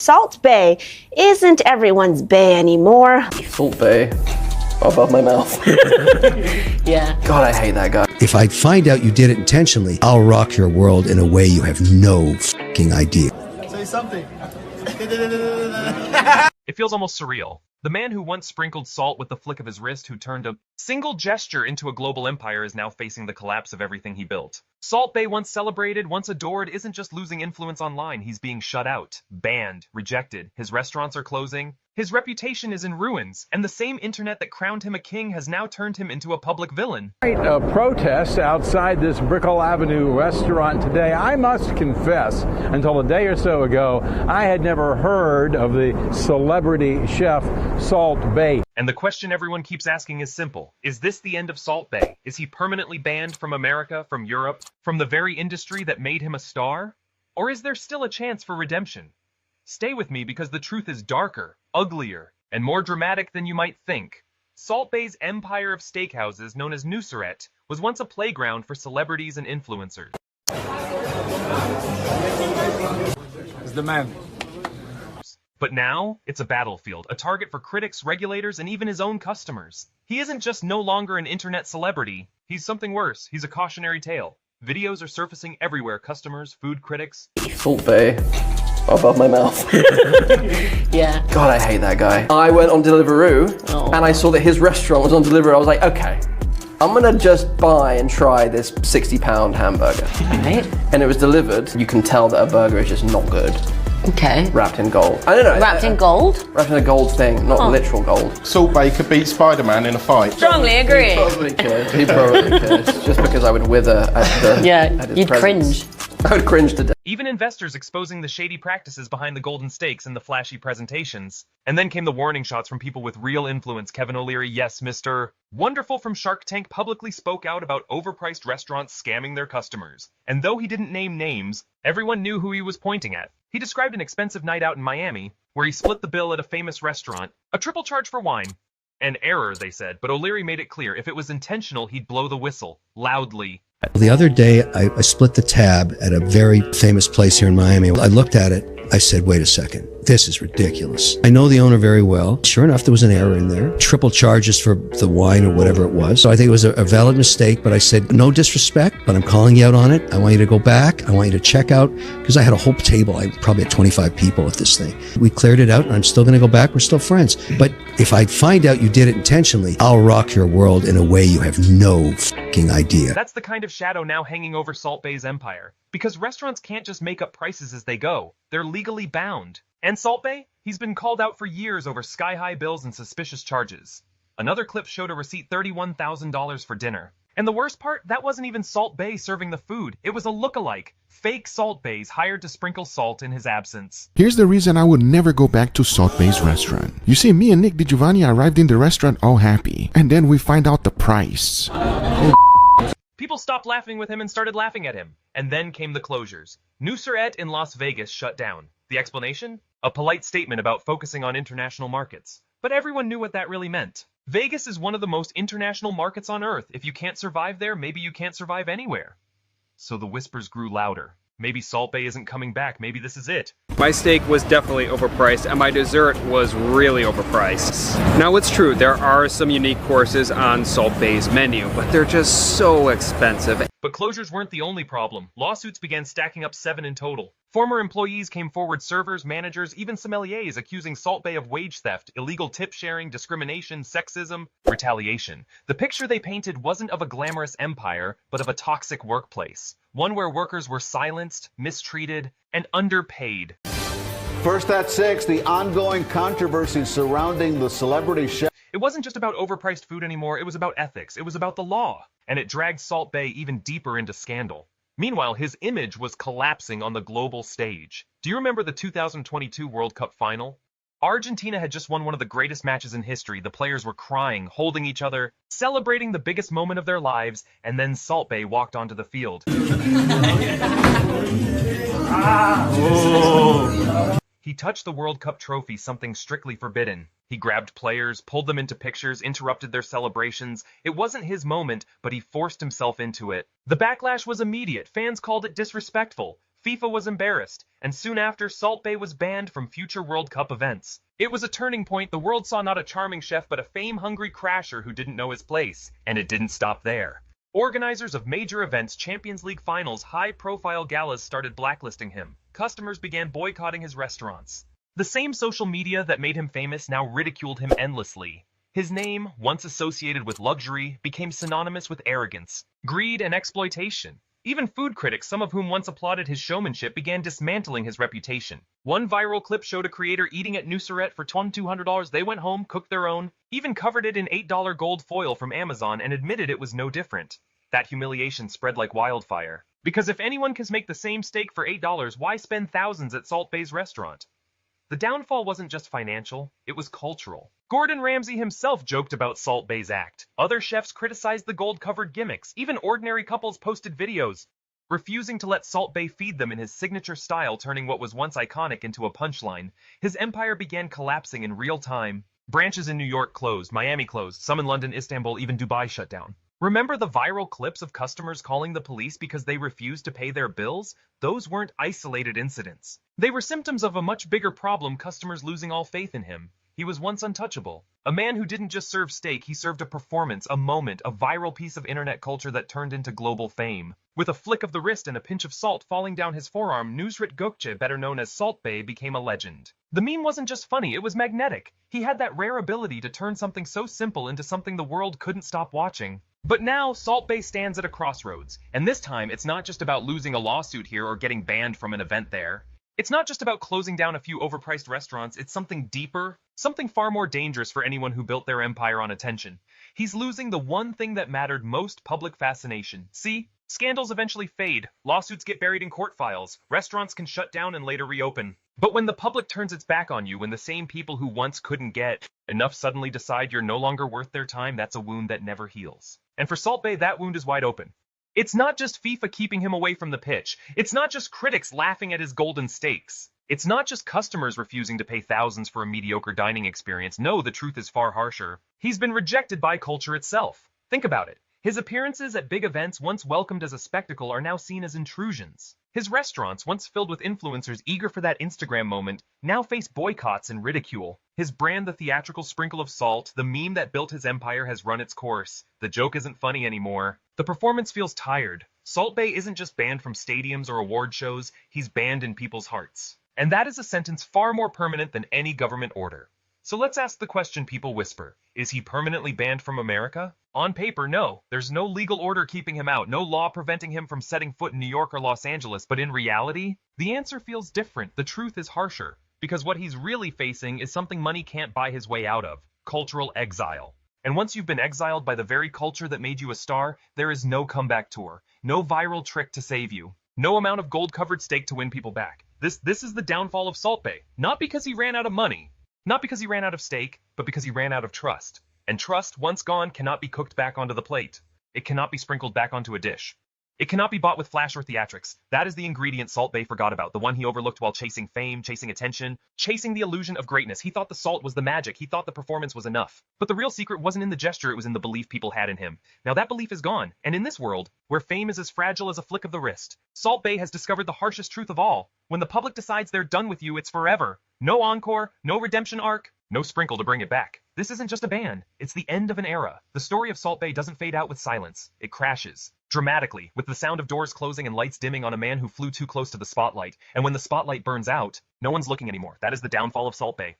Salt Bae isn't everyone's bae anymore. Salt Bae. Above my mouth. Yeah. God, I hate that guy. If I find out you did it intentionally, I'll rock your world in a way you have no fucking idea. Say something. It feels almost surreal. The man who once sprinkled salt with the flick of his wrist, who turned a single gesture into a global empire, is now facing the collapse of everything he built. Salt Bae, once celebrated, once adored, isn't just losing influence online. He's being shut out, banned, rejected. His restaurants are closing. His reputation is in ruins, and the same internet that crowned him a king has now turned him into a public villain. Protests outside this Brickell Avenue restaurant today. I must confess, until a day or so ago, I had never heard of the celebrity chef Salt Bae. And the question everyone keeps asking is simple. Is this the end of Salt Bae? Is he permanently banned from America, from Europe, from the very industry that made him a star? Or is there still a chance for redemption? Stay with me, because the truth is darker, uglier, and more dramatic than you might think. Salt Bae's empire of steakhouses, known as Nusret, was once a playground for celebrities and influencers. It's the man. But now, it's a battlefield, a target for critics, regulators, and even his own customers. He isn't just no longer an internet celebrity, he's something worse. He's a cautionary tale. Videos are surfacing everywhere. Customers, food critics. Salt Bae. Above my mouth. Yeah. God, I hate that guy. I went on Deliveroo and I saw that his restaurant was on Deliveroo. I was like, okay, I'm gonna just buy and try this 60-pound hamburger. Right. And it was delivered. You can tell that a burger is just not good. Okay. Wrapped in gold. I don't know. Wrapped in gold? Wrapped in a gold thing, not literal gold. Salt Bae could beat Spider-Man in a fight. Strongly agree. He probably could. He probably could. Just because I would wither at the Yeah, at his you'd presence. cringe. I would cringe to death. Even investors exposing the shady practices behind the golden steaks and the flashy presentations. And then came the warning shots from people with real influence. Kevin O'Leary, yes, Mr. Wonderful from Shark Tank, publicly spoke out about overpriced restaurants scamming their customers. And though he didn't name names, everyone knew who he was pointing at. He described an expensive night out in Miami, where he split the bill at a famous restaurant, a triple charge for wine. An error, they said, but O'Leary made it clear if it was intentional, he'd blow the whistle, loudly. The other day, I split the tab at a very famous place here in Miami. I looked at it. I said, wait a second. This is ridiculous. I know the owner very well. Sure enough, there was an error in there. Triple charges for the wine or whatever it was. So I think it was a valid mistake, but I said, no disrespect, but I'm calling you out on it. I want you to go back. I want you to check out, because I had a whole table. I probably had 25 people at this thing. We cleared it out, and I'm still going to go back. We're still friends. But if I find out you did it intentionally, I'll rock your world in a way you have no fucking idea. That's the kind of shadow now hanging over Salt Bae's empire. Because restaurants can't just make up prices as they go. They're legally bound. And Salt Bae? He's been called out for years over sky-high bills and suspicious charges. Another clip showed a receipt $31,000 for dinner. And the worst part, that wasn't even Salt Bae serving the food. It was a look-alike. Fake Salt Baes hired to sprinkle salt in his absence. Here's the reason I would never go back to Salt Bae's restaurant. You see, me and Nick DiGiovanni arrived in the restaurant all happy. And then we find out the price. People stopped laughing with him and started laughing at him. And then came the closures. Nusret in Las Vegas shut down. The explanation? A polite statement about focusing on international markets. But everyone knew what that really meant. Vegas is one of the most international markets on Earth. If you can't survive there, maybe you can't survive anywhere. So the whispers grew louder. Maybe Salt Bae isn't coming back. Maybe this is it. My steak was definitely overpriced, and my dessert was really overpriced. Now it's true, there are some unique courses on Salt Bae's menu, but they're just so expensive. But closures weren't the only problem. Lawsuits began stacking up 7 in total. Former employees came forward, servers, managers, even sommeliers, accusing Salt Bae of wage theft, illegal tip sharing, discrimination, sexism, retaliation. The picture they painted wasn't of a glamorous empire, but of a toxic workplace. One where workers were silenced, mistreated, and underpaid. First at 6, the ongoing controversy surrounding the celebrity chef. It wasn't just about overpriced food anymore, it was about ethics, it was about the law. And it dragged Salt Bae even deeper into scandal. Meanwhile, his image was collapsing on the global stage. Do you remember the 2022 World Cup final? Argentina had just won one of the greatest matches in history. The players were crying, holding each other, celebrating the biggest moment of their lives, and then Salt Bae walked onto the field. He touched the World Cup trophy, something strictly forbidden. He grabbed players, pulled them into pictures, interrupted their celebrations. It wasn't his moment, but he forced himself into it. The backlash was immediate. Fans called it disrespectful. FIFA was embarrassed, and soon after, Salt Bae was banned from future World Cup events. It was a turning point. The world saw not a charming chef, but a fame-hungry crasher who didn't know his place. And it didn't stop there. Organizers of major events, Champions League finals, high-profile galas started blacklisting him. Customers began boycotting his restaurants. The same social media that made him famous now ridiculed him endlessly. His name, once associated with luxury, became synonymous with arrogance, greed, and exploitation. Even food critics, some of whom once applauded his showmanship, began dismantling his reputation. One viral clip showed a creator eating at Nusret for $200. They went home, cooked their own, even covered it in $8 gold foil from Amazon and admitted it was no different. That humiliation spread like wildfire. Because if anyone can make the same steak for $8, why spend thousands at Salt Bae's restaurant? The downfall wasn't just financial, it was cultural. Gordon Ramsay himself joked about Salt Bae's act. Other chefs criticized the gold-covered gimmicks. Even ordinary couples posted videos, refusing to let Salt Bae feed them in his signature style, turning what was once iconic into a punchline. His empire began collapsing in real time. Branches in New York closed, Miami closed, some in London, Istanbul, even Dubai shut down. Remember the viral clips of customers calling the police because they refused to pay their bills? Those weren't isolated incidents. They were symptoms of a much bigger problem, customers losing all faith in him. He was once untouchable. A man who didn't just serve steak, he served a performance, a moment, a viral piece of internet culture that turned into global fame. With a flick of the wrist and a pinch of salt falling down his forearm, Nusret Gökçe, better known as Salt Bae, became a legend. The meme wasn't just funny, it was magnetic. He had that rare ability to turn something so simple into something the world couldn't stop watching. But now, Salt Bae stands at a crossroads, and this time it's not just about losing a lawsuit here or getting banned from an event there. It's not just about closing down a few overpriced restaurants, it's something deeper, something far more dangerous for anyone who built their empire on attention. He's losing the one thing that mattered most: public fascination. See? Scandals eventually fade, lawsuits get buried in court files, restaurants can shut down and later reopen. But when the public turns its back on you, when the same people who once couldn't get enough suddenly decide you're no longer worth their time, that's a wound that never heals. And for Salt Bae, that wound is wide open. It's not just FIFA keeping him away from the pitch. It's not just critics laughing at his golden steaks. It's not just customers refusing to pay thousands for a mediocre dining experience. No, the truth is far harsher. He's been rejected by culture itself. Think about it. His appearances at big events, once welcomed as a spectacle, are now seen as intrusions. His restaurants, once filled with influencers eager for that Instagram moment, now face boycotts and ridicule. His brand, the theatrical sprinkle of salt, the meme that built his empire, has run its course. The joke isn't funny anymore. The performance feels tired. Salt Bae isn't just banned from stadiums or award shows, he's banned in people's hearts. And that is a sentence far more permanent than any government order. So let's ask the question people whisper. Is he permanently banned from America? On paper, no. There's no legal order keeping him out, no law preventing him from setting foot in New York or Los Angeles. But in reality, the answer feels different. The truth is harsher. Because what he's really facing is something money can't buy his way out of: cultural exile. And once you've been exiled by the very culture that made you a star, there is no comeback tour, no viral trick to save you, no amount of gold-covered steak to win people back. This is the downfall of Salt Bae. Not because he ran out of money, not because he ran out of steak, but because he ran out of trust. And trust, once gone, cannot be cooked back onto the plate. It cannot be sprinkled back onto a dish. It cannot be bought with flash or theatrics. That is the ingredient Salt Bae forgot about, the one he overlooked while chasing fame, chasing attention, chasing the illusion of greatness. He thought the salt was the magic. He thought the performance was enough. But the real secret wasn't in the gesture, it was in the belief people had in him. Now that belief is gone, and in this world, where fame is as fragile as a flick of the wrist, Salt Bae has discovered the harshest truth of all. When the public decides they're done with you, it's forever. No encore, no redemption arc, no sprinkle to bring it back. This isn't just a ban, it's the end of an era. The story of Salt Bae doesn't fade out with silence. It crashes. Dramatically, with the sound of doors closing and lights dimming on a man who flew too close to the spotlight. And when the spotlight burns out, no one's looking anymore. That is the downfall of Salt Bae.